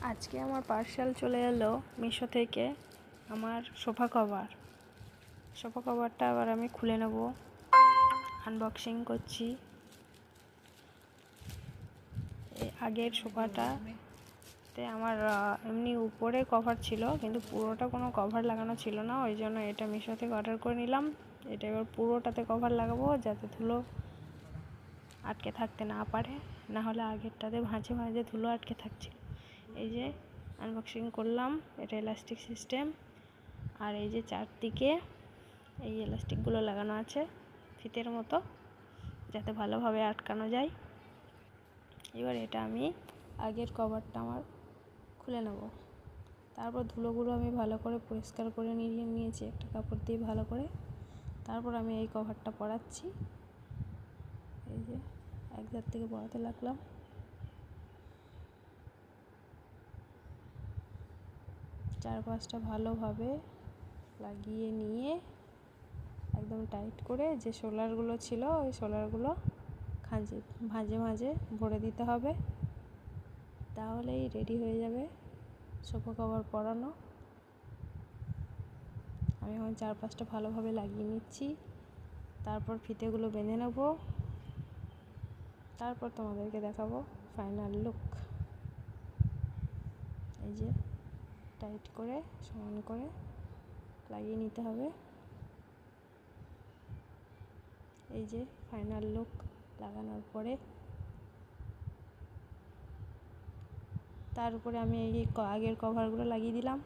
আজকে আমার পার্সেল চলে এলো মিশো থেকে। আমার সোফা কভারটা আবার আমি খুলে নেব, আনবক্সিং করছি। এই আগের সোফাটাতে আমার এমনি উপরে কভার ছিল, কিন্তু পুরোটা কোনো কভার লাগানো ছিল না, ওই জন্য এটা মিশো থেকে অর্ডার করে নিলাম। এটা এবার পুরোটাতে কভার লাগাবো, যাতে ধুলো আটকে থাকতে না পারে, না হলে আগেরটাতে ভাঁজে ভাঁজে ধুলো আটকে থাকছে। এই যে আনবক্সিং করলাম, এটা ইলাস্টিক সিস্টেম, আর এই যে চারদিকে এই ইলাস্টিকগুলো লাগানো আছে ফিতের মতো, যাতে ভালোভাবে আটকানো যায়। এবার এটা আমি আগের কভারটা আমার খুলে নেব। তারপর ধুলোগুলো আমি ভালো করে পরিষ্কার করে নিয়েছি একটা কাপড় দিয়ে ভালো করে। তারপর আমি এই কভারটা পরাচ্ছি। এই যে এক ধার থেকে পরাতে লাগলাম। চারপাশটা ভালোভাবে লাগিয়ে নিয়ে একদম টাইট করে যে শোলারগুলো ছিল ওই শোলারগুলো ভাঁজে ভাঁজে ভরে দিতে হবে, তাহলেই রেডি হয়ে যাবে সোফা কভার পরানো। আমি এখন চারপাশটা ভালোভাবে লাগিয়ে নিচ্ছি, তারপর ফিতেগুলো বেঁধে নেব, তারপর তোমাদেরকে দেখাবো ফাইনাল লুক। এই যে টাইট করে সমান করে লাগিয়ে নিতে হবে। এই যে ফাইনাল লুক লাগানোর পরে তার উপরে আমি এই আগের কভারগুলো লাগিয়ে দিলাম।